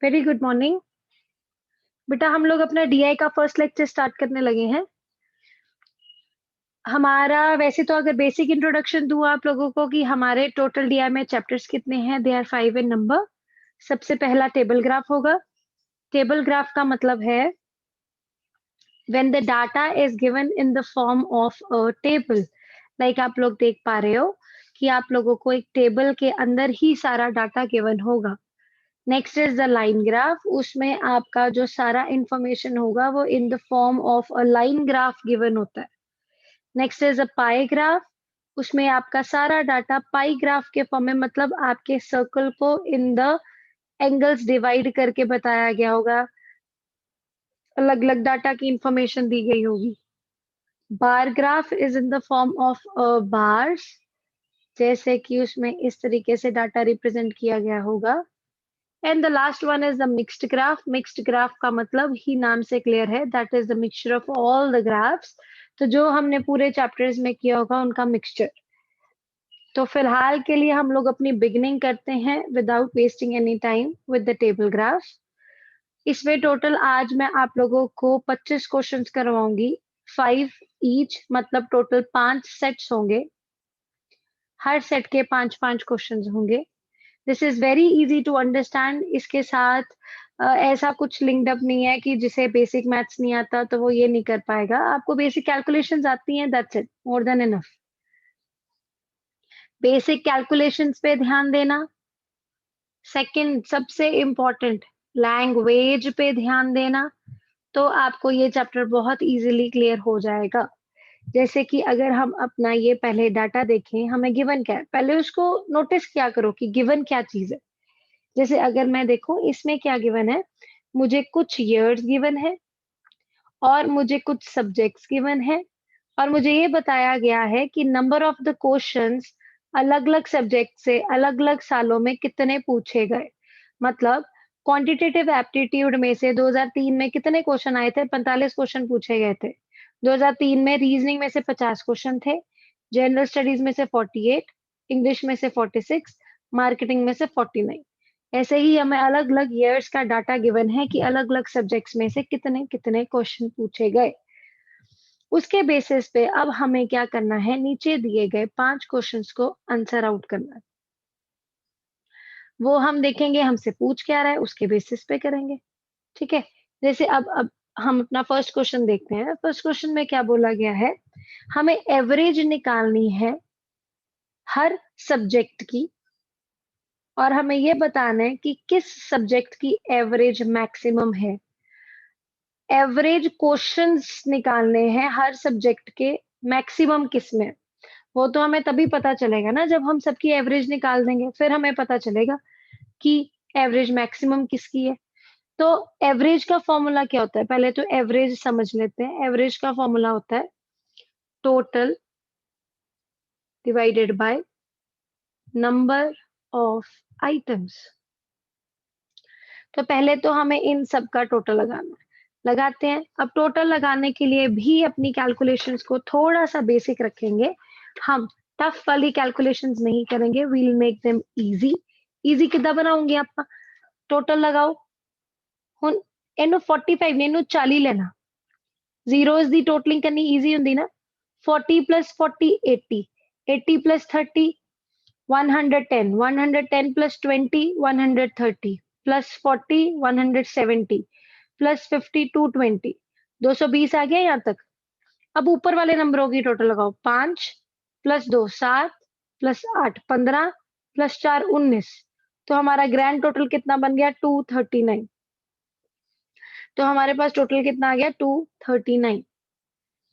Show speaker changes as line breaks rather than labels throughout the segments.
Very good morning. बेटा हम लोग अपना डीआई का फर्स्ट लेक्चर स्टार्ट करने लगे हैं। हमारा वैसे तो अगर बेसिक इंट्रोडक्शन दूं आप लोगों को कि हमारे टोटल डीआई में चैप्टर्स कितने हैं, दे आर 5 इन नंबर। सबसे पहला टेबल ग्राफ होगा। टेबल ग्राफ का मतलब है when the data is given in the form of a table. Like आप लोग देख पा रहे हो कि आप लोगों को एक टेबल के अंदर ही सारा डाटा गिवन होगा। Next is the line graph. उसमें आपका जो सारा इंफॉर्मेशन होगा वो in the form of a line graph given होता है। Next is a pi graph. उसमें आपका सारा डाटा पाई ग्राफ के फॉर्म में, मतलब आपके सर्कल को इन द एंगल्स डिवाइड करके बताया गया होगा, अलग अलग डाटा की इंफॉर्मेशन दी गई होगी। Bar graph is in the form of bars, जैसे कि उसमें इस तरीके से डाटा रिप्रेजेंट किया गया होगा। And the last one is the mixed graph. Mixed graph का मतलब ही नाम से क्लियर है, that is the mixture of all the graphs. तो जो हमने पूरे चैप्टर्स में किया होगा उनका मिक्सचर। तो फिलहाल के लिए हम लोग अपनी बिगिनिंग करते हैं without wasting any time with the table graph. इसमें टोटल आज मैं आप लोगों को 25 क्वेश्चंस करवाऊंगी, 5 ईच, मतलब टोटल 5 सेट्स होंगे। हर सेट के 5-5 क्वेश्चंस होंगे। This is very easy to understand. इसके साथ ऐसा कुछ लिंक्ड अप नहीं है कि जिसे बेसिक मैथ्स नहीं आता तो वो ये नहीं कर पाएगा। आपको बेसिक कैलकुलेशंस आती हैं, that's it, more than enough. Basic calculations पे ध्यान देना। सेकंड सबसे इंपॉर्टेंट, लैंग्वेज पे ध्यान देना, तो आपको ये चैप्टर बहुत इजीली क्लियर हो जाएगा। जैसे कि अगर हम अपना ये पहले डाटा देखें, हमें गिवन क्या है, पहले उसको नोटिस क्या करो कि गिवन क्या चीज है। जैसे अगर मैं देखूं इसमें क्या गिवन है, मुझे कुछ ईयर्स गिवन है और मुझे कुछ सब्जेक्ट्स गिवन है, और मुझे ये बताया गया है कि नंबर ऑफ द क्वेश्चंस अलग अलग सब्जेक्ट से अलग अलग सालों में कितने पूछे गए। मतलब क्वांटिटेटिव एप्टीट्यूड में से 2003 में कितने क्वेश्चन आए थे, 45 क्वेश्चन पूछे गए थे। 2003 में रीजनिंग में से 50 क्वेश्चन थे, जनरल स्टडीज में से 48, इंग्लिश में से 46, मार्केटिंग में से 49। ऐसे ही हमें अलग अलग ईयर्स का डाटा गिवन है कि अलग अलग सब्जेक्ट्स में से कितने कितने क्वेश्चन पूछे गए। उसके बेसिस पे अब हमें क्या करना है, नीचे दिए गए 5 क्वेश्चंस को आंसर आउट करना है। वो हम देखेंगे हमसे पूछ क्या रहा है, उसके बेसिस पे करेंगे। ठीक है। जैसे अब हम अपना फर्स्ट क्वेश्चन देखते हैं। फर्स्ट क्वेश्चन में क्या बोला गया है, हमें एवरेज निकालनी है हर सब्जेक्ट की, और हमें ये बताना है कि किस सब्जेक्ट की एवरेज मैक्सिमम है। एवरेज क्वेश्चंस निकालने हैं हर सब्जेक्ट के, मैक्सिमम किस में। वो तो हमें तभी पता चलेगा ना जब हम सबकी एवरेज निकाल देंगे, फिर हमें पता चलेगा कि एवरेज मैक्सिमम किसकी है। तो एवरेज का फॉर्मूला क्या होता है, पहले तो एवरेज समझ लेते हैं। एवरेज का फॉर्मूला होता है total divided by number of items. तो पहले तो हमें इन सब का टोटल लगाना है, लगाते हैं। अब टोटल लगाने के लिए भी अपनी कैलकुलेशंस को थोड़ा सा बेसिक रखेंगे, हम टफ वाली कैलकुलेशंस नहीं करेंगे, we'll make them easy. Easy कितना बनाऊंगी आपका, टोटल लगाओ हुन इनू 45 ने इनू 40 लेना, जीरोस दी टोटलिंग करनी इजी हुंदी ना। 40 plus 40 80, 80 plus 30 110, 110 plus 20 130, plus 40 170, plus 50 220, 220 आ गया यहाँ तक। अब ऊपर वाले नंबरों की टोटल लगाओ, 5 प्लस 2 7, प्लस 8 15, प्लस 4 19। तो हमारा ग्रैंड टोटल कितना बन गया, 239। तो हमारे पास टोटल कितना आ गया, 239।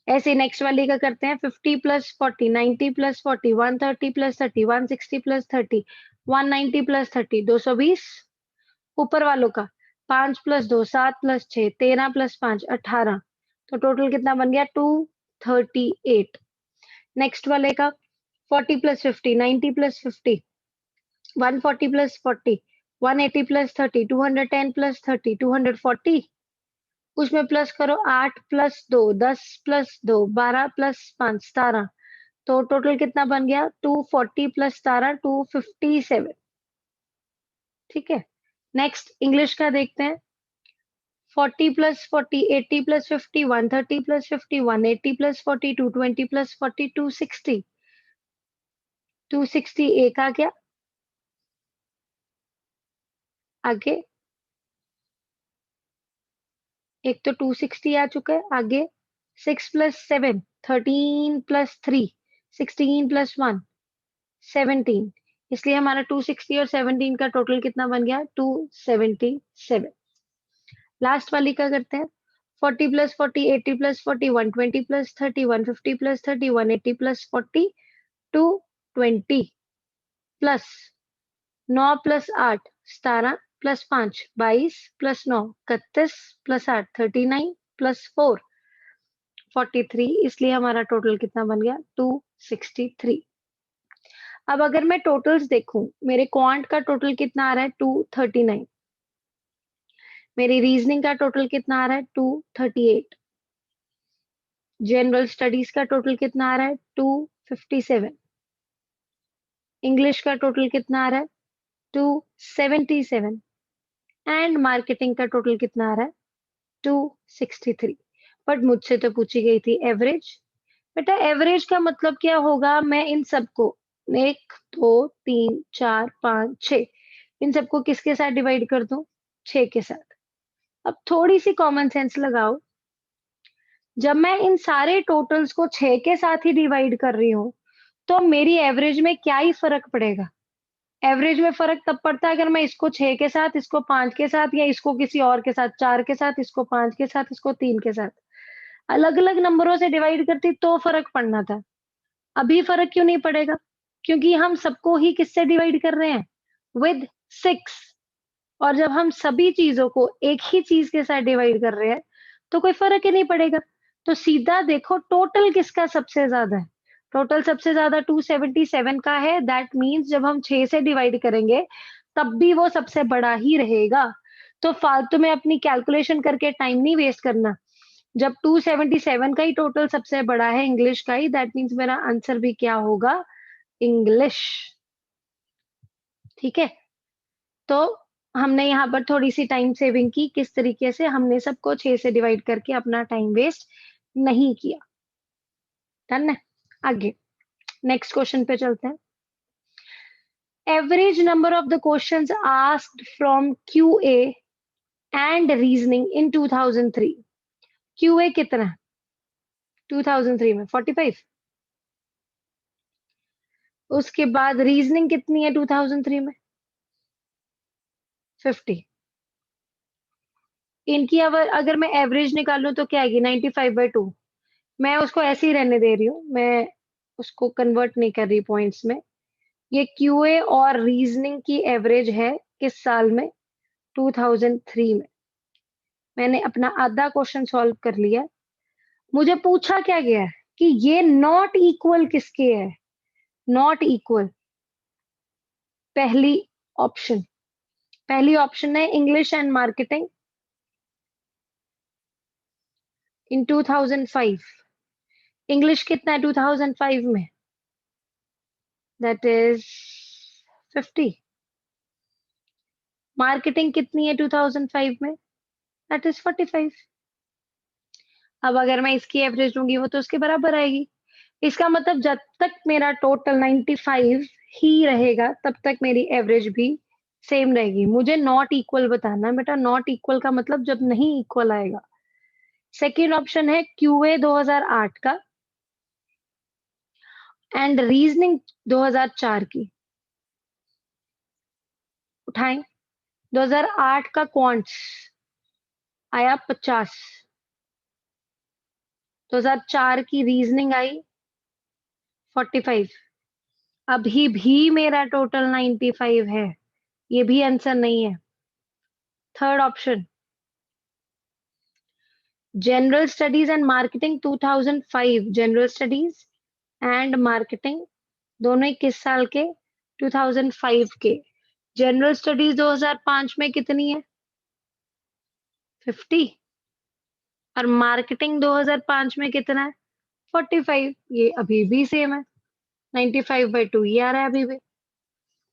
ऐसे नेक्स्ट वाले का करते हैं, 50 plus 40 90 plus 40 130 plus 30 160 plus 30 190 plus 30 220। ऊपर वालों का 5 प्लस 2 7 प्लस 6 13 प्लस 5 18। तो टोटल कितना बन गया, 238। नेक्स्ट वाले का 40 plus 50 90 plus 50 140 plus 40 180 plus 30 210 plus 30 240। उसमें प्लस करो 8 प्लस 2 10 प्लस 2 12 प्लस 5 17। तो टोटल कितना बन गया, 240 प्लस 17 257। ठीक है। नेक्स्ट इंग्लिश का देखते हैं। 40 plus 40, 80 plus 50, 130 plus 50, 180 plus 40, 220 plus 40, 260। 260 एक आ गया। आगे एक तो 260 आ चुका है। आगे 6 प्लस 7, 13 प्लस 3, 16 प्लस 1, 17। इसलिए हमारा 260 और 17 का टोटल कितना बन गया? 277। लास्ट वाली का करते हैं। 40 plus 40, 80 plus 40, 120 plus 30, 150 plus 30, 180 plus 40, 220 plus 9 plus 8 17 plus 5 22 plus 9 31 plus 8 39 plus 4 43। इसलिए हमारा टोटल कितना बन गया? 263। अब अगर मैं टोटल्स देखूं, मेरे क्वांट का टोटल कितना आ रहा है? 239। मेरी रीजनिंग का टोटल कितना आ रहा है? 238। जनरल स्टडीज का टोटल कितना आ रहा है? 257। इंग्लिश का टोटल कितना आ रहा है? 277। एंड मार्केटिंग का टोटल कितना आ रहा है? 263। बट मुझसे तो पूछी गई थी एवरेज। बेटा एवरेज का मतलब क्या होगा? मैं इन सबको 1 2 3 4 5 6 इन सबको किसके साथ डिवाइड कर दूं? 6 के साथ। अब थोड़ी सी कॉमन सेंस लगाओ। जब मैं इन सारे टोटल्स को 6 के साथ ही डिवाइड कर रही हूँ, तो मेरी एवरेज में क्या ही फर्क पड़ेगा? एवरेज में फर्क तब पड़ता है अगर मैं इसको 6 के साथ, इसको 5 के साथ, या इसको किसी और के साथ 4 के साथ, इसको 5 के साथ, इसको 3 के साथ अलग अलग नंबरों से डिवाइड करती तो फर्क पड़ना था। अभी फर्क क्यों नहीं पड़ेगा? क्योंकि हम सबको ही किससे डिवाइड कर रहे हैं? विद 6। और जब हम सभी चीजों को एक ही चीज के साथ डिवाइड कर रहे हैं तो कोई फर्क ही नहीं पड़ेगा। तो सीधा देखो टोटल किसका सबसे ज्यादा है। टोटल सबसे ज्यादा 277 का है। दैट मीन्स जब हम 6 से डिवाइड करेंगे तब भी वो सबसे बड़ा ही रहेगा। तो फालतू में अपनी कैलकुलेशन करके टाइम नहीं वेस्ट करना। जब 277 का ही टोटल सबसे बड़ा है इंग्लिश का ही, दैट मीन्स मेरा आंसर भी क्या होगा? इंग्लिश। ठीक है। तो हमने यहाँ पर थोड़ी सी टाइम सेविंग की। किस तरीके से? हमने सबको 6 से डिवाइड करके अपना टाइम वेस्ट नहीं किया। डन है। आगे नेक्स्ट क्वेश्चन पे चलते हैं। Average number of the questions asked from QA and reasoning in 2003। QA कितना है 2003 में? 45। उसके बाद रीजनिंग कितनी है 2003 में? 50। इनकी अगर मैं एवरेज निकालूं तो क्या आएगी? 95/2। मैं उसको ऐसे ही रहने दे रही हूँ, मैं उसको कन्वर्ट नहीं कर रही पॉइंट्स में। ये क्यूए और रीजनिंग की एवरेज है किस साल में? 2003 में। मैंने अपना आधा क्वेश्चन सॉल्व कर लिया। मुझे पूछा क्या गया है कि ये नॉट इक्वल किसके है? नॉट इक्वल पहली ऑप्शन। पहली ऑप्शन है English and marketing in 2005। English कितना है 2005 में? That is 50। मार्केटिंग कितनी है 2005 में? That is 45। अब अगर मैं इसकी एवरेज लूंगी वो तो उसके बराबर आएगी। इसका मतलब जब तक मेरा टोटल 95 ही रहेगा तब तक मेरी एवरेज भी सेम रहेगी। मुझे नॉट इक्वल बताना है बेटा। नॉट इक्वल का मतलब जब नहीं इक्वल आएगा। सेकेंड ऑप्शन है क्यूए 2008 का एंड रीजनिंग 2004 की। उठाएं। 2008 का क्वांट्स आया 50। 2004 की रीजनिंग आई 45। अभी भी मेरा टोटल 95 है। ये भी आंसर नहीं है। Third option general studies and marketing 2005। General studies and marketing दोनों ही किस साल के? 2005 के। जनरल स्टडीज 2005 में कितनी है? 50। और मार्केटिंग 2005 में कितना है? 45। ये अभी भी सेम है। 95/2 ये आ रहा है अभी भी।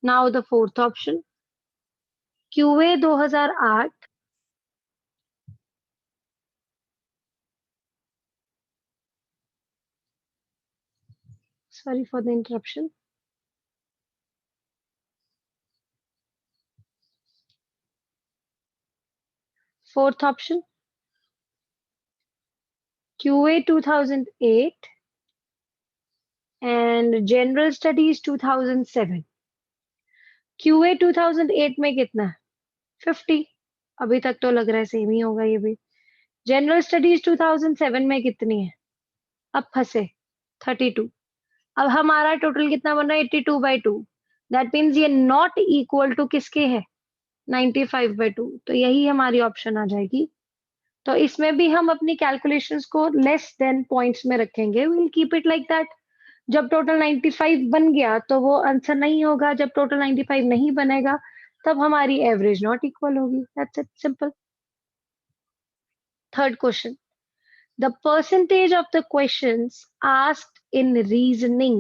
Now the fourth option QA 2008 sorry for the interruption. Fourth option, QA 2008 and General Studies 2007. QA 2008 में कितना है? 50. अभी तक तो लग रहा है सेम ही होगा ये भी. जनरल स्टडीज 2007 में कितनी है? अब फंसे. 32. अब हमारा टोटल कितना बन रहा है? 82/2. दैट मीन्स ये नॉट इक्वल टू किसके है? 95/2. तो यही हमारी ऑप्शन आ जाएगी. तो इसमें भी हम अपनी कैलकुलेशंस को लेस देन पॉइंट्स में रखेंगे. Will keep it like that. जब टोटल 95 बन गया तो वो आंसर नहीं होगा. जब टोटल 95 नहीं बनेगा तब हमारी एवरेज नॉट इक्वल होगी. That's it, simple. Third question, the percentage of the questions asked in reasoning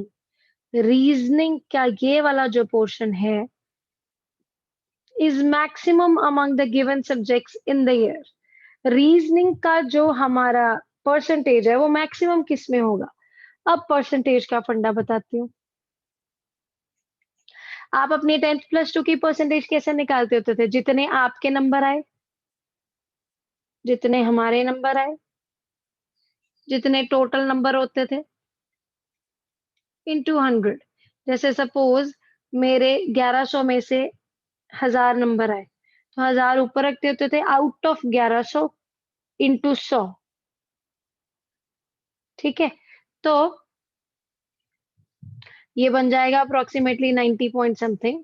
का ये वाला जो portion है is maximum among the given subjects in the year. Reasoning का जो हमारा परसेंटेज है वो मैक्सिमम किस में होगा? अब परसेंटेज का फंडा बताती हूँ. आप अपनी 10th प्लस 2 की परसेंटेज कैसे निकालते होते थे? जितने आपके नंबर आए, जितने हमारे नंबर आए, जितने टोटल नंबर होते थे, इंटू 100. जैसे सपोज मेरे 1100 में से 1000 नंबर आए तो 1000 ऊपर रखते होते थे. Out of 1100 into 100. ठीक है, तो ये बन जाएगा अप्रोक्सीमेटली 90 पॉइंट समथिंग.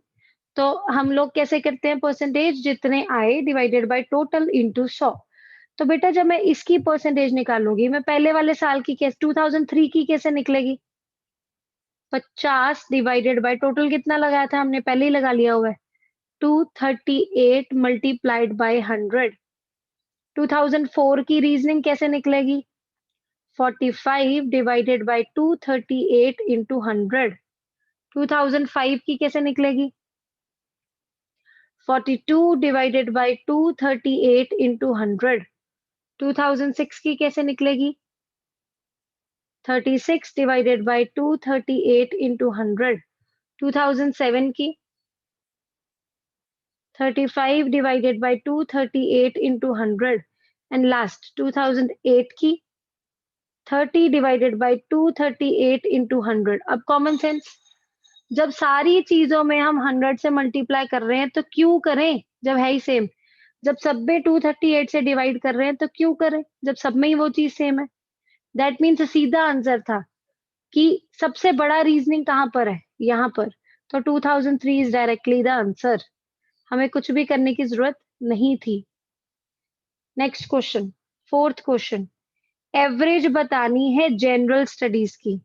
तो हम लोग कैसे करते हैं परसेंटेज? जितने आए डिवाइडेड बाय टोटल इंटू 100. तो बेटा जब मैं इसकी परसेंटेज निकालूंगी, मैं पहले वाले साल की कैसे 2003 की कैसे निकलेगी? 50 डिवाइडेड बाय टोटल कितना लगाया था हमने? पहले ही लगा लिया हुआ है. 238 मल्टीप्लाइड बाय 100. 2004 की रीजनिंग कैसे निकलेगी? 45 डिवाइडेड बाय 238 इंटू 100. 2005 की कैसे निकलेगी? 42 डिवाइडेड बाय 238 इंटू 100. 2006 की कैसे निकलेगी? 36 डिवाइडेड बाय 238 इंटू 100. 2007 की 35 divided by 238 into 100. And last 2008 की 30 डिवाइडेड बाय 238 इंटू 100. अब कॉमन सेंस, जब सारी चीजों में हम 100 से मल्टीप्लाई कर रहे हैं तो क्यों करें जब है ही सेम? जब सब में 238 से डिवाइड कर रहे हैं तो क्यों करें जब सब में ही वो चीज सेम है? दैट मीन्स सीधा आंसर था कि सबसे बड़ा रीजनिंग कहां पर है? यहाँ पर. तो 2003 इज डायरेक्टली द आंसर. हमें कुछ भी करने की जरूरत नहीं थी. Next question, fourth question. Average बतानी है जनरल स्टडीज की.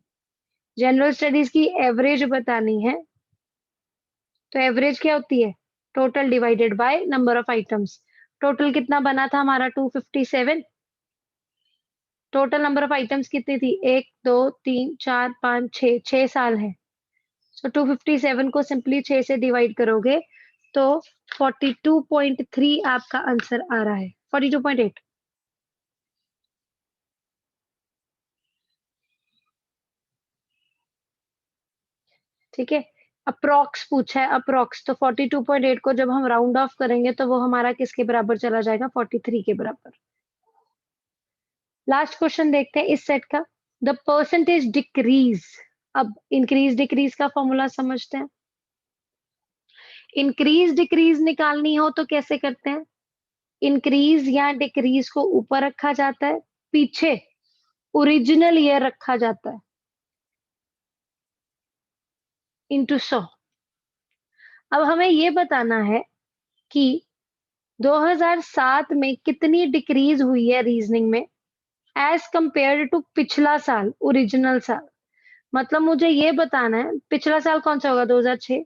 जनरल स्टडीज की एवरेज बतानी है. तो एवरेज क्या होती है? Total divided by number of items. Total कितना बना था हमारा? 257. टोटल नंबर ऑफ आइटम्स कितनी थी? 1 2 3 4 5 6. 6 साल है. तो 257 को सिंपली 6 से डिवाइड करोगे तो 42.3 आपका आंसर आ रहा है. 42.8. ठीक है, अप्रोक्स पूछा है, अप्रोक्स. तो 42.8 को जब हम राउंड ऑफ करेंगे तो वो हमारा किसके बराबर चला जाएगा? 43 के बराबर. लास्ट क्वेश्चन देखते हैं इस सेट का. The percentage decrease. अब इंक्रीज डिक्रीज का फॉर्मूला समझते हैं. इंक्रीज डिक्रीज निकालनी हो तो कैसे करते हैं? इंक्रीज या डिक्रीज को ऊपर रखा जाता है, पीछे ओरिजिनल ईयर रखा जाता है, इंटू 100. अब हमें ये बताना है कि 2007 में कितनी डिक्रीज हुई है रीजनिंग में एज कंपेयर टू पिछला साल, ओरिजिनल साल. मतलब मुझे ये बताना है पिछला साल कौन सा होगा? 2006.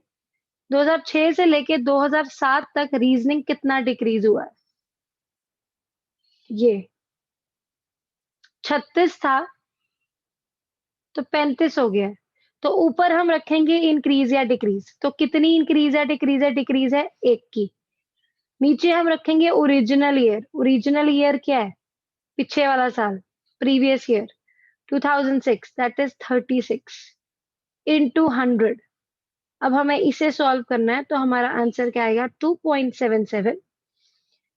2006 से लेके 2007 तक रीजनिंग कितना डिक्रीज हुआ है? ये 36 था तो 35 हो गया. तो ऊपर हम रखेंगे इंक्रीज या डिक्रीज. तो कितनी इंक्रीज या डिक्रीज है? डिक्रीज है 1 की. नीचे हम रखेंगे ओरिजिनल ईयर। ओरिजिनल ईयर क्या है? पीछे वाला साल, previous year 2006, that is 36 into 100। अब हमें इसे सॉल्व करना है, तो हमारा आंसर क्या आएगा? 2.77,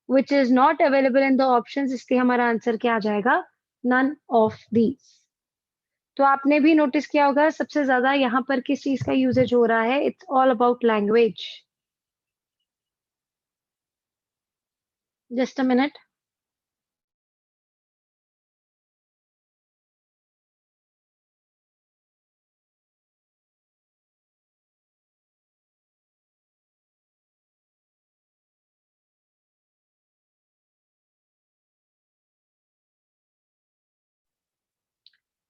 which is not available in the options, इसलिए हमारा आंसर क्या आ जाएगा? none of these। तो आपने भी नोटिस किया होगा सबसे ज्यादा यहाँ पर किस चीज का यूजेज हो रहा है? It's all about language. Just a minute.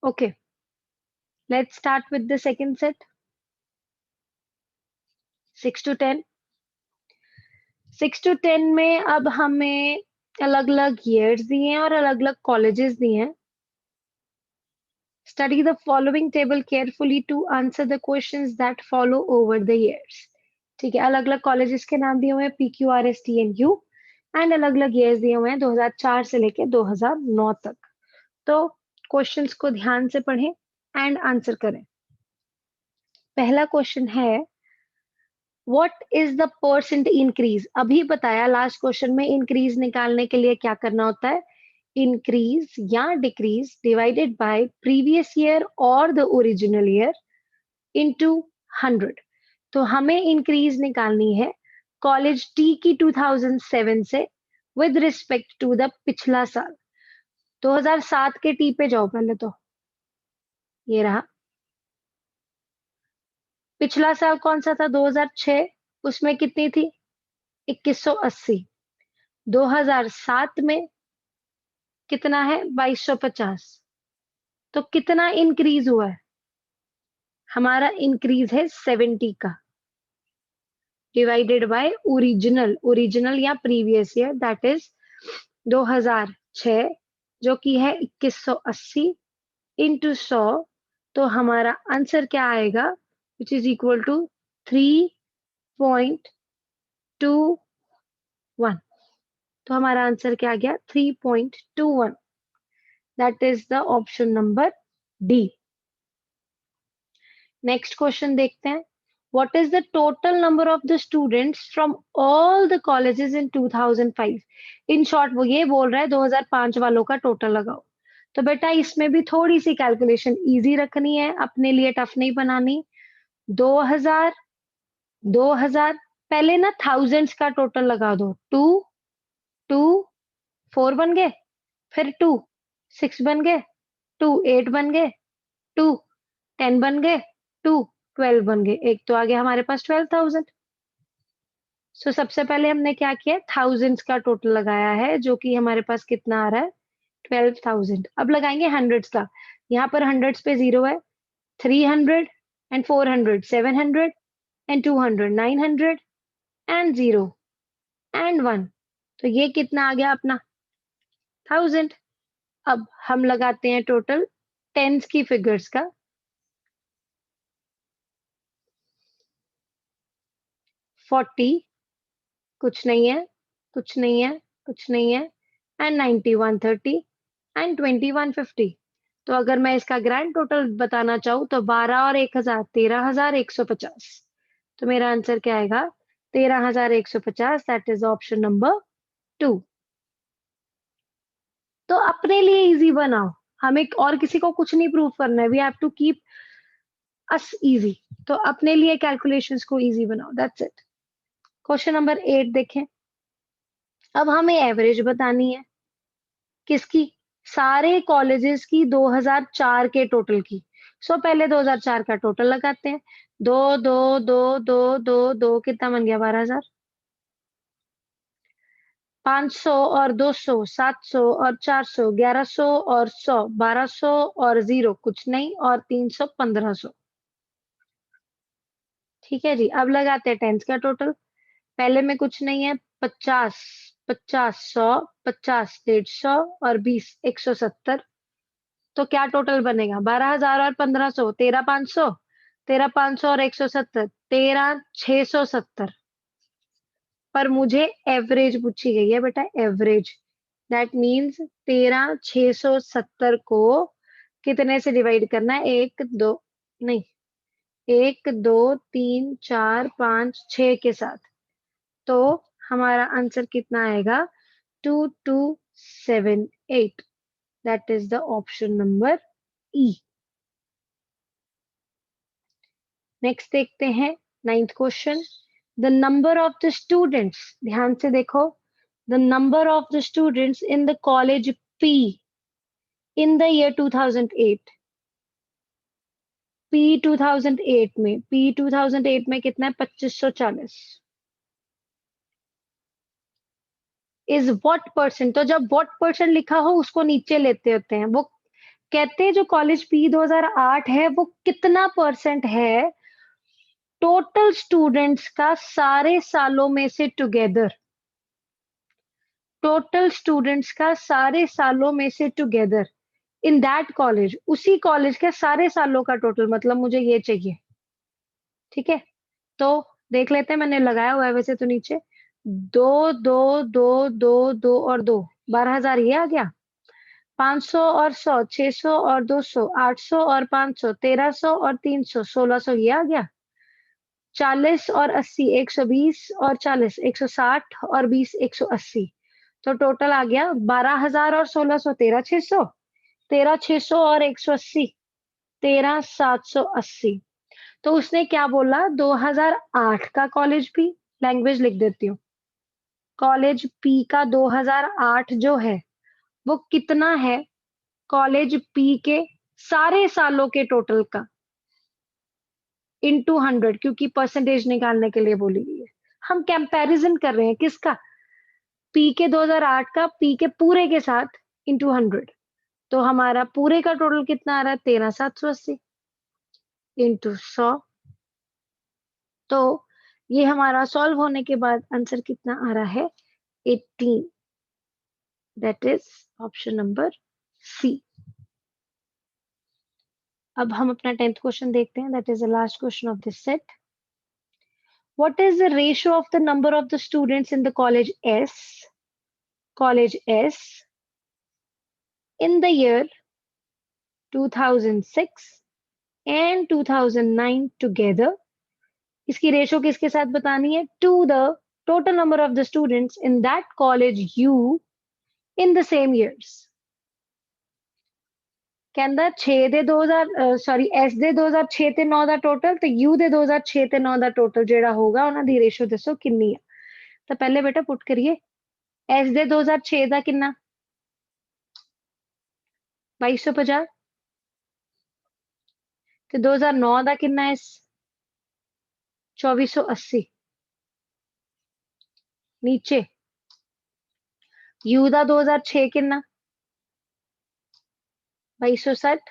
Okay, let's start with the second set. 6 to 10। 6 to 10 में अब हमें अलग अलग ईयर्स दिए हैं और अलग अलग कॉलेजेस दिए हैं। Study the following table carefully to answer the questions that follow over the years। ठीक है, अलग अलग कॉलेजेस के नाम दिए हुए हैं, PQRSTNU, एंड अलग अलग ईयर्स दिए हुए हैं 2004 से लेके 2009 तक। तो क्वेश्चंस को ध्यान से पढ़ें एंड आंसर करें। पहला क्वेश्चन है, what is the percent increase? अभी बताया लास्ट क्वेश्चन में, इंक्रीज निकालने के लिए क्या करना होता है? इंक्रीज या decrease divided by previous year और द ओरिजिनल ईयर इनटू 100। तो हमें इंक्रीज निकालनी है कॉलेज टी की 2007 से विद रिस्पेक्ट टू द पिछला साल। 2007 के टी पे जाओ पहले तो, ये रहा। पिछला साल कौन सा था? 2006, उसमें कितनी थी? 2180। 2007 में कितना है? 2250। तो कितना इंक्रीज हुआ है? हमारा इंक्रीज है 70 का, डिवाइडेड बाय ओरिजिनल। ओरिजिनल या प्रीवियस ईयर दैट इज 2006, जो कि है 2180 इंटू 100। तो हमारा आंसर क्या आएगा? Which is equal to 3.21। तो हमारा आंसर क्या आ गया? 3.21। That is the option number D. Next question देखते हैं। What is the total number of the students from all the colleges in 2005? In short वो ये बोल रहा है 2005 वालों का टोटल लगाओ। तो बेटा इसमें भी थोड़ी सी कैलकुलेशन इजी रखनी है, अपने लिए टफ नहीं बनानी। 2000, 2000, पहले ना थाउजेंड्स का टोटल लगा दो। 2, 2, 4 बन गए, फिर 2, 6 बन गए, 2, 8 बन गए, 2, 10 बन गए, 2, 12 बन गए। एक तो आ गया हमारे पास 12,000। सो सबसे पहले हमने क्या किया? थाउजेंड्स का टोटल लगाया है, जो कि हमारे पास कितना आ रहा है? 12,000। अब लगाएंगे हंड्रेड्स का। यहाँ पर हंड्रेड्स पे 0 है। 300 एंड 400 700 एंड 200 900 एंड 0 एंड 1। तो ये कितना आ गया अपना? 1000। अब हम लगाते हैं टोटल टेंस की फिगर्स का। 40, कुछ नहीं है, कुछ नहीं है, कुछ नहीं है, एंड 90 130 एंड 20 150। तो अगर मैं इसका ग्रैंड टोटल बताना चाहूँ तो 12 और 1000 13,150। तो मेरा आंसर क्या आएगा? 13,150। That is option number 2। तो अपने लिए इजी बनाओ, हमें और किसी को कुछ नहीं प्रूव करना है। We have to keep us easy. तो अपने लिए कैलकुलेशंस को इजी बनाओ, दैट्स इट। क्वेश्चन नंबर 8 देखें। अब हमें एवरेज बतानी है किसकी? सारे कॉलेजेस की 2004 के टोटल की। सो पहले 2004 का टोटल लगाते हैं। दो दो दो दो दो दो कितना बन गया? 12,000। 500 और 200, 700 और 400, 1100 और 100, 1200 और 0 कुछ नहीं, और 300 1500। ठीक है जी। अब लगाते हैं टेंस का टोटल। पहले में कुछ नहीं है। 50, 50, 100, 50, 150 और 20 170। तो क्या टोटल बनेगा? 12,000 और 1500, 13,500, 13,500 और 170, 13,670। पर मुझे एवरेज पूछी गई है बेटा, एवरेज। दैट मीन्स 13,670 को कितने से डिवाइड करना है? एक दो, नहीं, 1 2 3 4 5 6 के साथ। तो हमारा आंसर कितना आएगा? 2278। That is the option number E. Next देखते हैं 9th question. The number of the students, ध्यान से देखो, the number of the students in the college P in the year 2008। P 2008 में, पी 2008 में कितना है? 2540 इज व्हाट परसेंट। तो जब व्हाट परसेंट लिखा हो उसको नीचे लेते होते हैं। वो कहते हैं जो कॉलेज पी 2008 है वो कितना परसेंट है टोटल स्टूडेंट्स का सारे सालों में से टुगेदर। टोटल स्टूडेंट्स का सारे सालों में से टुगेदर इन दैट कॉलेज, उसी कॉलेज के सारे सालों का टोटल, मतलब मुझे ये चाहिए। ठीक है, तो देख लेते हैं, मैंने लगाया हुआ है वैसे तो नीचे। 2 2 2 2 2 और 2, 12,000 ये आ गया। 500 और 100, 600 और 200, 800 और 500, 1300 और 300, 1600 ये आ गया। 40 और 80, 120 और 40, 160 और 20, 180। तो टोटल आ गया 12,000 और 1600, 13,600, 13,600 और 180, 13,780। तो उसने क्या बोला? 2008 का कॉलेज पी, लैंग्वेज लिख देती हूँ, कॉलेज पी का 2008 जो है वो कितना है कॉलेज पी के सारे सालों के टोटल का, इंटू 100, क्योंकि परसेंटेज निकालने के लिए बोली गई है। हम कंपैरिजन कर रहे हैं किसका? पी के 2008 का पी के पूरे के साथ इंटू 100। तो हमारा पूरे का टोटल कितना आ रहा है? 13,780 इंटू 100। तो ये हमारा सॉल्व होने के बाद आंसर कितना आ रहा है? 18। That is option number C. अब हम अपना 10th क्वेश्चन देखते हैं। That is the last question of this set. What is the ratio of the number of the students in the college S in the year 2006 and 2009 together? इसकी ratio किसके साथ बतानी है? To the total number of the students in that college U in the same years. ਕਹਿੰਦਾ 6 ਦੇ 2000 sorry S ਦੇ 2006 ਤੇ 9 ਦਾ total ਤੇ U ਦੇ 2006 ਤੇ 9 ਦਾ ਟੋਟਲ ਜਿਹੜਾ ਹੋਗਾ ਉਹਨਾਂ ਦੀ ਰੇਸ਼ੋ ਦੱਸੋ ਕਿੰਨੀ ਹੈ। ਤਾਂ ਪਹਿਲੇ ਬੇਟਾ ਪੁੱਟ ਕਰੀਏ। S ਦੇ 2006 ਦਾ ਕਿੰਨਾ? 2250। ਤੇ 2009 ਦਾ ਕਿੰਨਾ ਹੈ? 2480। नीचे U ਦਾ 2006 ਕਿੰਨਾ? 2260।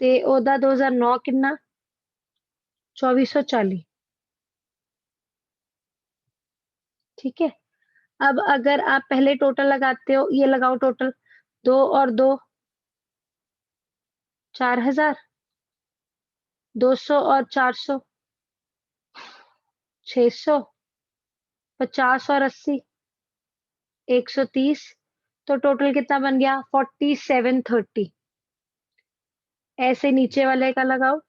ਤੇ ਉਹਦਾ 2009 ਕਿੰਨਾ? 2440। ठीक है, अब अगर आप पहले टोटल लगाते हो, ये लगाओ टोटल, 2 और 2 4000, 200 और 400 600, 50 और 80 130। तो टोटल कितना बन गया? 4730। ऐसे नीचे वाले का लगाओ,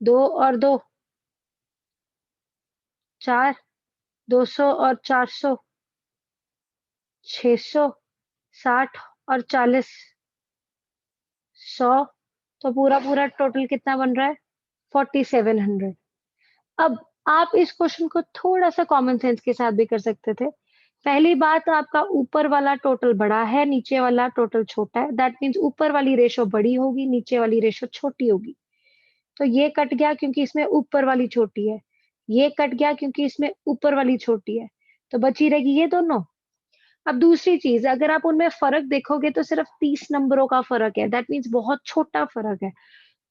2 और 2 4, 200 और 400 600, 60 और 40 100। तो पूरा पूरा टोटल कितना बन रहा है? 4700। अब आप इस क्वेश्चन को थोड़ा सा कॉमन सेंस के साथ भी कर सकते थे। पहली बात, आपका ऊपर वाला टोटल बड़ा है, नीचे वाला टोटल छोटा है। दैट मीन्स ऊपर वाली रेशो बड़ी होगी, नीचे वाली रेशो छोटी होगी। तो ये कट गया क्योंकि इसमें ऊपर वाली छोटी है, ये कट गया क्योंकि इसमें ऊपर वाली छोटी है, तो बची रहेगी ये दोनों। अब दूसरी चीज, अगर आप उनमें फर्क देखोगे तो सिर्फ 30 नंबरों का फर्क है। दैट मीन्स बहुत छोटा फर्क है।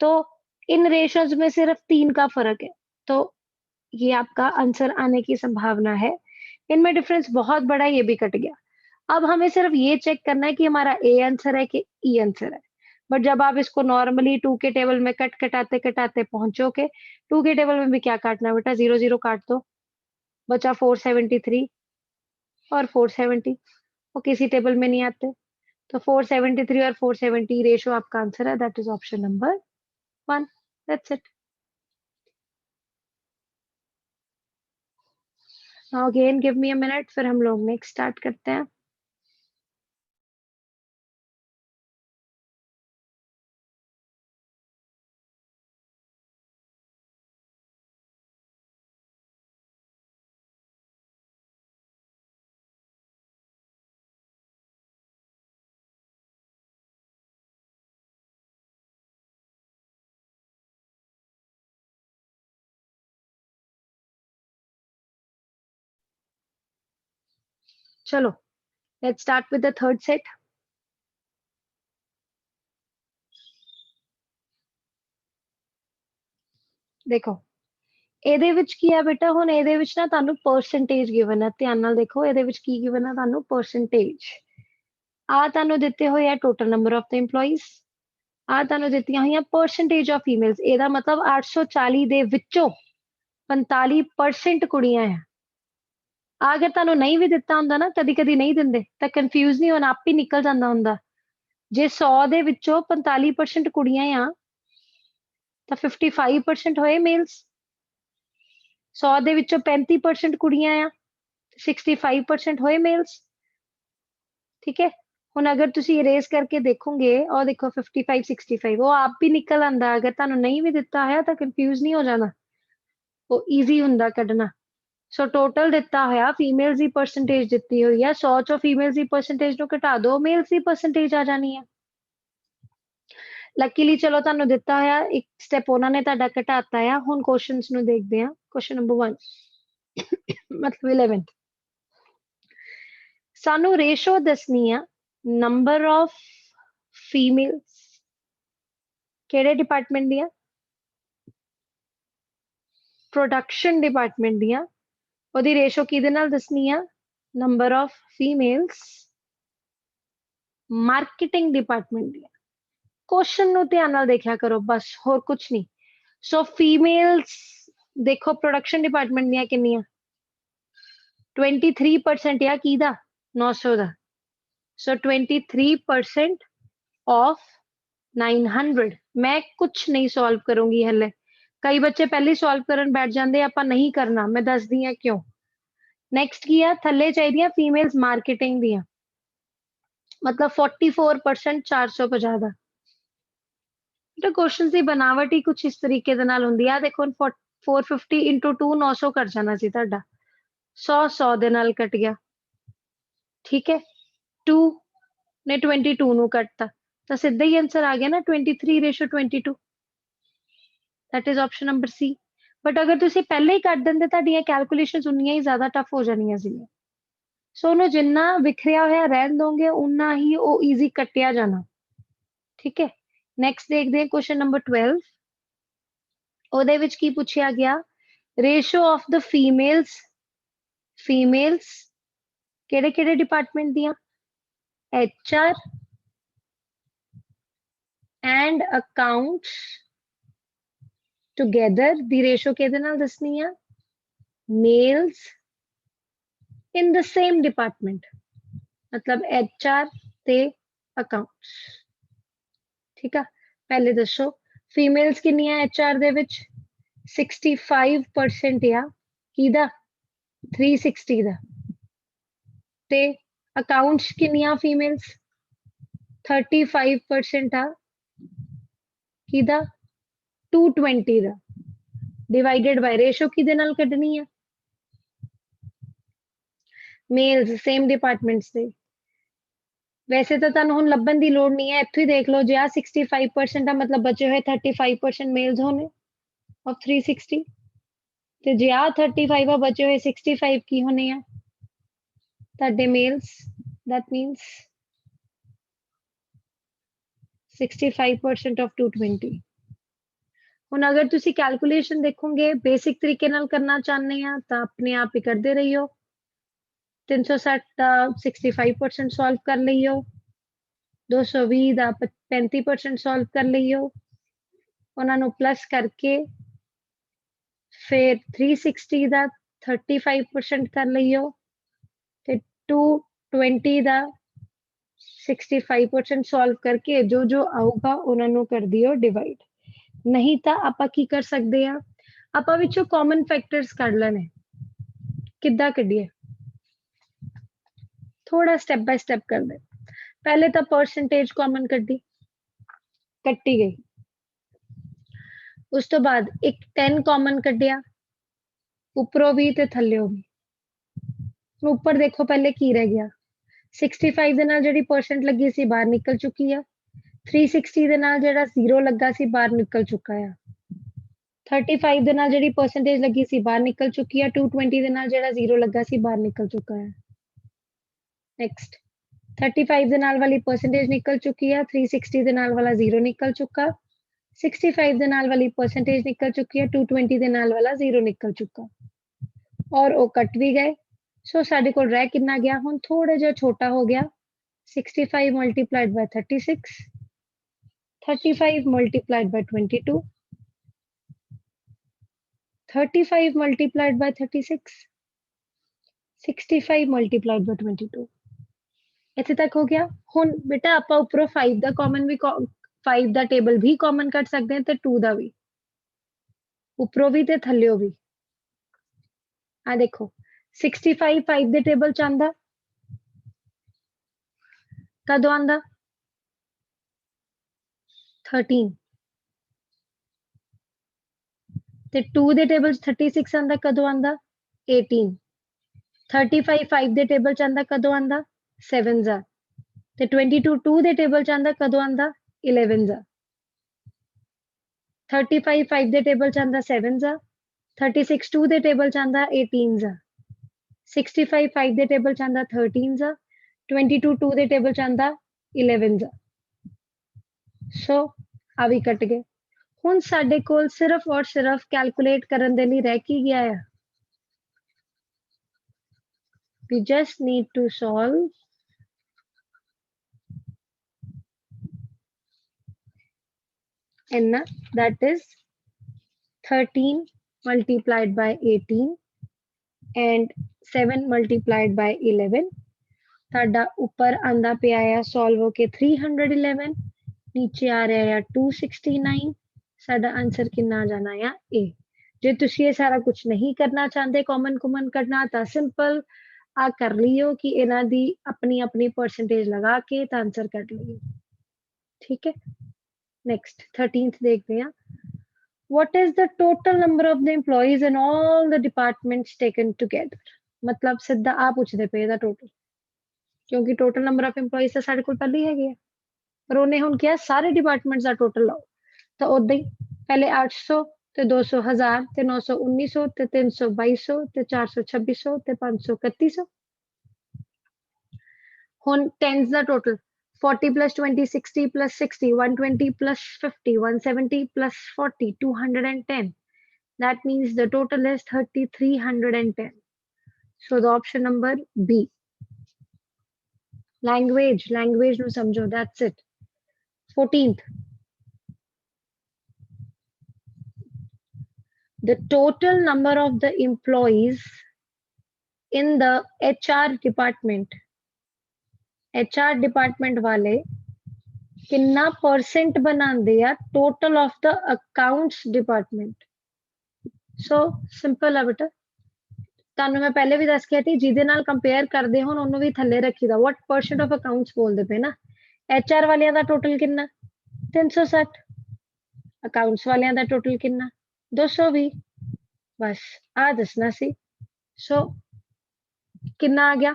तो इन रेशोज में सिर्फ 3 का फर्क है, तो ये आपका आंसर आने की संभावना है। इनमें डिफरेंस बहुत बड़ा है, ये भी कट गया। अब हमें सिर्फ ये चेक करना है कि हमारा ए आंसर है कि ई आंसर है। बट जब आप इसको नॉर्मली 2 के टेबल में कटाते कटाते पहुंचोगे, 2 के टेबल में भी क्या काटना है बेटा, 0 0 काट दो, बचा 473 और 470, वो किसी टेबल में नहीं आते। तो 473 और 470 रेशो आपका आंसर है, that is option number 1। That's it. Now again give me a minute, फिर हम लोग नेक्स्ट स्टार्ट करते हैं। चलो let's start with the third set. देखो ਇਹਦੇ ਵਿੱਚ ਕੀ ਹੈ ਬੇਟਾ, ਹੁਣ ਇਹਦੇ ਵਿੱਚ ਨਾ ਤੁਹਾਨੂੰ ਪਰਸੈਂਟੇਜ ਗਿਵਨ ਹੈ, ਧਿਆਨ ਨਾਲ ਦੇਖੋ ਇਹਦੇ ਵਿੱਚ ਕੀ ਗਿਵਨ ਹੈ ਤੁਹਾਨੂੰ, ਪਰਸੈਂਟੇਜ। ਆ ਤੁਹਾਨੂੰ ਦਿੱਤੇ ਹੋਏ ਆ total number of the EMPLOYEES, ਆ ਤੁਹਾਨੂੰ ਦਿੱਤੀਆਂ ਹੋਈਆਂ ਪਰਸੈਂਟੇਜ ਆਫ ਫੀਮੇਲਸ। ਇਹਦਾ ਮਤਲਬ 840 ਦੇ ਵਿੱਚੋਂ 45% ਕੁੜੀਆਂ ਆ। ਅਗਰ ਤੁਹਾਨੂੰ ਨਹੀਂ ਵੀ ਦਿੱਤਾ ਹੁੰਦਾ ਨਾ, ਕਦੀ ਕਦੀ ਨਹੀਂ ਦਿੰਦੇ ਤਾਂ ਕਨਫਿਊਜ਼ ਨਹੀਂ ਹੋਣਾ, ਆਪ ਹੀ ਨਿਕਲ ਜਾਂਦਾ ਹੁੰਦਾ। ਜੇ 100 ਦੇ ਵਿੱਚੋਂ 45% ਕੁੜੀਆਂ ਆ ਤਾਂ 55% ਹੋਏ ਮੇਲਸ। 100 ਦੇ ਵਿੱਚੋਂ 35% ਕੁੜੀਆਂ ਆ, 65% ਹੋਏ ਮੇਲਸ। ਠੀਕ ਹੈ, ਹੁਣ ਅਗਰ ਤੁਸੀਂ ਇਰੇਜ਼ ਕਰਕੇ ਦੇਖੋਗੇ, ਉਹ ਦੇਖੋ 55 65 ਉਹ ਆਪ ਵੀ ਨਿਕਲ ਆਂਦਾ। ਅਗਰ ਤੁਹਾਨੂੰ ਨਹੀਂ ਵੀ ਦਿੱਤਾ ਹੋਇਆ ਤਾਂ ਕਨਫਿਊਜ਼ ਨਹੀਂ ਹੋ ਜਾਣਾ, ਉਹ ਈਜ਼ੀ ਹੁੰਦਾ ਕੱਢਣਾ। ਸੋ ਟੋਟਲ ਦਿੱਤਾ ਹੋਇਆ ਫੀਮੇਲਸ ਦੀ ਪਰਸੈਂਟੇਜ ਦਿੱਤੀ ਹੋਈ ਹੈ, 100 ਚੋਂ ਫੀਮੇਲਸ ਦੀ ਪਰਸੈਂਟੇਜ ਨੂੰ ਘਟਾ ਦਿਓ, ਮੇਲਸ ਦੀ ਪਰਸੈਂਟੇਜ ਆ ਜਾਣੀ ਹੈ। ਲੱਕੀਲੀ ਚਲੋ ਤੁਹਾਨੂੰ ਦਿੱਤਾ ਹੋਇਆ ਇੱਕ ਸਟੈਪ ਉਹਨਾਂ ਨੇ ਤੁਹਾਡਾ ਘਟਾਤਾ ਆ। ਹੁਣ ਕੁਐਸਚਨਸ ਨੂੰ ਦੇਖਦੇ ਹਾਂ। ਕੁਐਸਚਨ ਨੰਬਰ 1 ਮਤਲਬ 11 ਸਾਨੂੰ ਰੇਸ਼ੋ ਦੱਸਣੀ ਆ ਨੰਬਰ ਆਫ ਫੀਮੇਲਸ ਕਿਹੜੇ ਡਿਪਾਰਟਮੈਂਟ ਦੀਆਂ, ਪ੍ਰੋਡਕਸ਼ਨ ਡਿਪਾਰਟਮੈਂਟ ਦੀਆਂ। ਉਹਦੀ ਰੇਸ਼ੋ ਕਿਹਦੇ ਨਾਲ ਦੱਸਣੀ ਆ, number of females marketing department ਦੀਆਂ। क्वेश्चन ਨੂੰ ਧਿਆਨ ਨਾਲ ਦੇਖਿਆ ਕਰੋ ਬਸ, ਹੋਰ ਕੁਝ ਨਹੀਂ। ਸੋ ਫੀਮੇਲਸ ਦੇਖੋ ਪ੍ਰੋਡਕਸ਼ਨ ਡਿਪਾਰਟਮੈਂਟ ਦੀਆਂ ਕਿੰਨੀਆਂ, 23% ਆ ਕਿਹਦਾ, 900 ਦਾ। ਸੋ 23% ਆਫ 900। ਮੈਂ ਕੁਝ ਨਹੀਂ ਸੋਲਵ ਕਰੂੰਗੀ ਹਲੇ, ਕਈ ਬੱਚੇ ਪਹਿਲੇ ਸੋਲਵ ਕਰਨ ਬੈਠ ਜਾਂਦੇ, ਆਪਾਂ ਨਹੀਂ ਕਰਨਾ, ਮੈਂ ਦੱਸਦੀ ਆ ਕਿਉਂ। ਨੈਕਸਟ ਕੀ ਆ, ਥੱਲੇ ਚਾਹੀਦੀਆਂ ਫੀਮੇਲਸ ਮਾਰਕੀਟਿੰਗ ਦੀਆਂ, ਮਤਲਬ 44% 450 ਦਾ। क्वेश्चन की बनावट ही कुछ इस तरीके दे नाल हुंदी आ। देखो 450 इंटू 2 900 कट जाना सी तुहाडा, 100 100 दे नाल कट गया। ठीक है, 2 ने 22 नू कटता तो सीधा ही आंसर आ गया ना, 23:22। That is option number C. But अगर तुसी पहले ही कट दिंदे तुहाडीआं कैलकुलेशंस उन्नियां ही ज्यादा टफ हो जानियां सी। सो उन्हें जिन्ना विखरिया होया रहन दोगे उन्ना ही वो ईजी कटिया जाना। ठीक है, नैक्सट देखते हैं क्वेश्चन नंबर 12। ਉਹਦੇ ਵਿੱਚ ਕੀ ਪੁੱਛਿਆ ਗਿਆ, ਰੇਸ਼ੋ ਆਫ ਦ ਫੀਮੇਲਸ ਕਿਹੜੇ ਕਿਹੜੇ ਡਿਪਾਰਟਮੈਂਟ ਦੀਆਂ, HR and accounts together the ratio ਕਿਹਦੇ ਨਾਲ ਦੱਸਣੀ ਆ, mails in the same department, मतलब HR ਤੇ ਅਕਾਊਂਟਸ। ਠੀਕ ਆ, ਪਹਿਲੇ ਦੱਸੋ ਫੀਮੇਲਸ ਕਿੰਨੀਆਂ HR ਦੇ ਵਿੱਚ, 65% ਆ ਕਿਹਦਾ, 360 ਦਾ। ਤੇ ਅਕਾਊਂਟਸ ਕਿੰਨੀਆਂ ਫੀਮੇਲਸ, 35% ਆ ਕਿਹਦਾ, 220 ਦਾ। ਡਿਵਾਈਡਡ ਬਾਈ ਰੇਸ਼ੋ ਕਿਹਦੇ ਨਾਲ ਕੱਢਣੀ ਆ, ਮੇਲਸ ਸੇਮ ਡਿਪਾਰਟਮੈਂਟਸ ਦੇ। वैसे तो तुहानू हुण लभन की लोड़ नहीं है, इत्थों ही देख लो, जे आ 65% आ मतलब बचे हुए 35% मेल्स होने ऑफ 360, ते जे आ 35 आ बचे हुए 65 की होने आ तुहाडे मेल्स। That means 65% of 220। हुण अगर तुसी कैलकुलेशन देखोगे बेसिक तरीके नाल करना चाहते हैं तो अपने आप ही करते रहियो, 360 का 65% सॉल्व कर लियो, 220 ਦਾ 35% ਸੋਲਵ ਕਰ ਲਈਓ, ਉਹਨਾਂ ਨੂੰ ਪਲੱਸ ਕਰਕੇ ਫਿਰ 360 ਦਾ 35% ਕਰ ਲਈਓ ਤੇ 220 ਦਾ 65% ਸੋਲਵ ਕਰਕੇ ਜੋ ਜੋ ਆਊਗਾ ਉਹਨਾਂ ਨੂੰ ਕਰ ਦਿਓ ਡਿਵਾਈਡ। ਨਹੀਂ ਤਾਂ ਆਪਾਂ ਕੀ ਕਰ ਸਕਦੇ ਆ, ਆਪਾਂ ਵਿੱਚੋਂ ਕਾਮਨ ਫੈਕਟਰਸ ਕੱਢ ਲੈਣੇ। ਕਿੱਦਾਂ ਕੱਢੀਏ, थोड़ा स्टेप बाय स्टेप कर दे। पहले तो परसेंटेज कॉमन कट्टी गई, उस तो बाद एक 10 कॉमन कटिया, उपरों भी ते थल्लियों भी। ऊपर देखो पहले की रह गया, 65 दे नाल जिहड़ी परसेंट लगी सी बाहर निकल चुकी है, 360 दे नाल जिहड़ा 0 लगा सी बाहर निकल चुका है, 35 दे नाल जिहड़ी परसेंटेज लगी सी बाहर निकल चुकी है, 220 दे नाल जिहड़ा 0 लगा सी बाहर निकल चुका है। नेक्स्ट 35 दे नाल वाली परसेंटेज निकल चुकी है, 360 दे नाल वाला 0 निकल चुका, 65 दे नाल वाली परसेंटेज निकल चुकी है, 220 दे नाल वाला 0 निकल चुका और वो कट भी गए। सो साडे कोल रह कितना गया, हुण थोड़ा जिहा छोटा हो गया, 65 multiplied by 36, 35 multiplied by 22, 35 multiplied by 36, 65 multiplied by 22। इत्थे तक हो गया। हुण बेटा आपां उपरों 5 दा कॉमन भी 5 दा टेबल भी कॉमन कट सकते हैं ते 2 दा भी, उपरों भी ते थल्लियों भी। आ देखो 65 5 दे टेबल च आंदा, कदों आंदा 13, ते 2 दे टेबल च 36 आंदा, कदों आंदा 18, 35 5 दे टेबल च आंदा, कदों आंदा 7 जा, ते 22 2 दे टेबल च आंदा, कदों आंदा 11 जा, 35 5 दे टेबल च आंदा 7 जा, 36 2 दे टेबल च आंदा 18 जा, 65 5 दे टेबल च आंदा 13 जा, 22 2 दे टेबल च आंदा 11 जा। सो आ भी कट गए। हुण साडे कोल सिर्फ और सिर्फ कैलकुलेट करन दे लई रह की गया है, we just need to solve n, that is 13 multiplied by 18 and 7 multiplied by 11। साडा ऊपर आंदा पे आया सॉल्व होके 311, नीचे आ रहा है 269। साडा आंसर कितना जाना है ए। जे तुसी ये सारा कुछ नहीं करना चाहते कॉमन कॉमन करना, तो सिंपल आ कर लियो कि इन्हां दी अपनी अपनी परसेंटेज लगा के तो आंसर कट लियो। ठीक है, नेक्स्ट 13th देखते हैं। What is the total number of the employees in all the departments taken together? मतलब सीधा आ पूछते पे दा टोटल, क्योंकि टोटल नंबर ऑफ एम्प्लॉइज तो साढ़े कोल पहले ही हैगे, पर उन्हें हुण किया सारे डिपार्टमेंट्स का टोटल लाओ, तो उदा ही पहले 800 ते 200 1000 ते 900 1900 ते 300 2200 ते 400 2600 ते 500 3100। हुण टेंस दा total 40 plus 20 60 plus 60 120 plus 50 170 plus 40 210। That means the total is 3310। So the option number B, language no समझो, that's it। 14th, the total number of the employees in the HR department, HR department वाले कितना percent बनाते हैं total of the accounts department. So simple है बेटा, तानू मैं पहले भी दस के थी जिदे नाल कंपेयर करदे हो उन्होंने भी थल्ले रखी दा। व्हाट परसेंट ऑफ अकाउंट्स बोलते पे ना, HR वालियां दा टोटल कितना 360, अकाउंट्स वालियां दा टोटल कितना 220, बस आ दसना सी। सो कितना आ गया,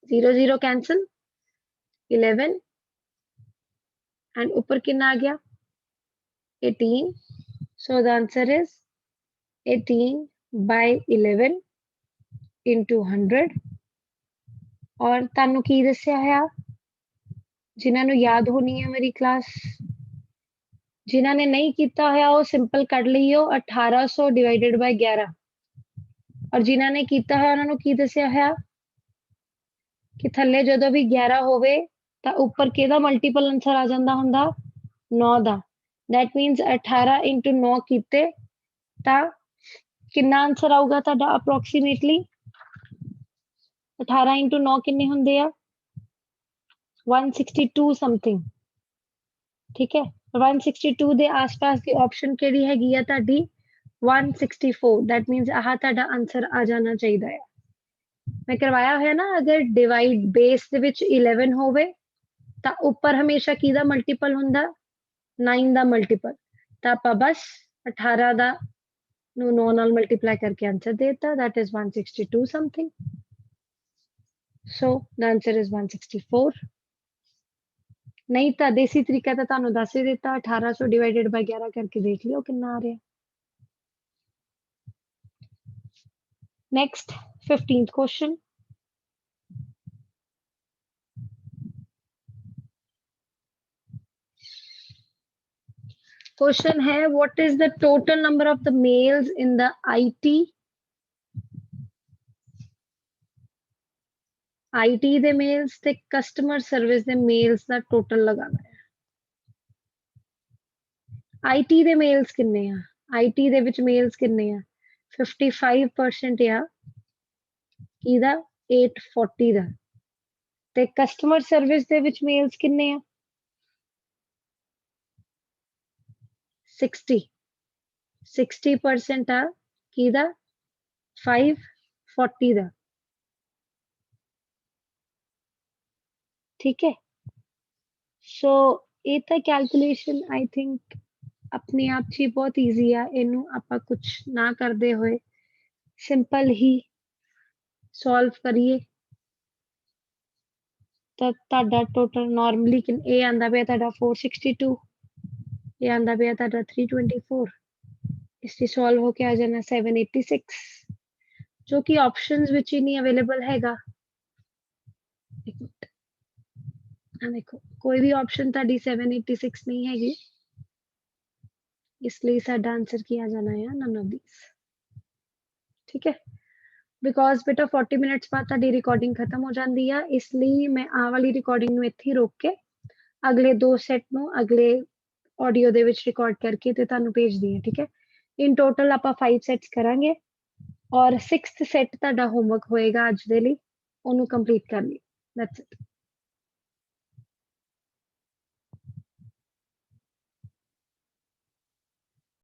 0 0 कैंसिल, 11 एंड ऊपर कितना आ गया 18। So the answer is 18 by 11 into 100। और तानू की दस्या है, जिन्होंने याद होनी है मेरी क्लास, जिन्होंने नहीं किया है वो सिंपल कर लियो 1800 डिवाइडेड बाय 11, और जिन्होंने किया है उन्होंने की दस्या है कि थल्ले जदों भी 11 होवे तां उपर किहदा मल्टीपल आंसर आ जांदा हुंदा 9 दा। दैट मीन्स 18 into 9 कीते तां कितना आंसर आऊगा तुहाडा अप्रोक्सीमेटली 18 into 9 किन्ने हुंदे आ 162 समथिंग। ठीक है 162 दे आस-पास दी ऑप्शन केड़ी हैगी आ तुहाडी 164। दैट मीन्स आह तुहाडा आंसर आ जाना चाहिदा है। मैं करवाया होया ना अगर डिवाइड बेस दे विच 11 होवे तां उपर हमेशा किहदा मल्टीपल हुंदा 9 दा मल्टीपल। तां आपां बस 18 दा ਨੂੰ 9 ਨਾਲ ਮਲਟੀਪਲਾਈ ਕਰਕੇ ਆਨਸਰ ਦੇ ਦਿੱਤਾ that is 162 something so the answer is 164। नहीं ਤਾਂ ਦੇਸੀ ਤਰੀਕਾ ਤਾਂ ਤੁਹਾਨੂੰ ਦੱਸ ਹੀ ਦਿੱਤਾ 1800 ਡਿਵਾਈਡਡ ਬਾਈ 11 ਕਰਕੇ ਦੇਖ ਲਿਓ ਕਿੰਨਾ ਆ ਰਿਹਾ। नेक्स्ट 15th क्वेश्चन क्वेश्चन है what is the total number of the males in the IT दे मेल्स ते कस्टमर सर्विस दे मेल्स दा टोटल लगाना है। आईटी दे मेल्स किन्ने आ आईटी दे विच मेल्स किन्ने आ 55% आ किदा 840 दा ते कस्टमर सर्विस दे विच मेल्स किन्ने आ 60% आ किदा 540 दा। ठीक है सो ये तो कैलकुलेशन आई थिंक अपने आप च बहुत ईजी आ इनू आपां कुछ ना करदे होए सिंपल ही सॉल्व करिए तो तुहाडा टोटल नॉर्मली ये आंदा पिया तुहाडा 462 ये आंदा पिया तुहाडा 324 इसलिए सॉल्व होके आ जाना 786 जो कि ऑप्शंस विच ही नहीं अवेलेबल हैगा। देखो कोई भी ऑप्शन तुहाडी 786 नहीं हैगी इसलिए साडा आंसर किया जाना है नन ऑफ दीस। ठीक है बिकॉज बेटा 40 मिनट्स बाद तुहाडी रिकॉर्डिंग खत्म हो जाती है इसलिए मैं आ वाली रिकॉर्डिंग नूं इत्थे रोक के अगले 2 सेट नूं अगले ऑडियो दे विच रिकॉर्ड करके ते तुहानूं भेज दी है। ठीक है इन टोटल आपां 5 सेट्स करांगे और 6th सेट तुहाडा होमवर्क होएगा अज दे लई ओनू कंप्लीट कर लियो दैट्स इट।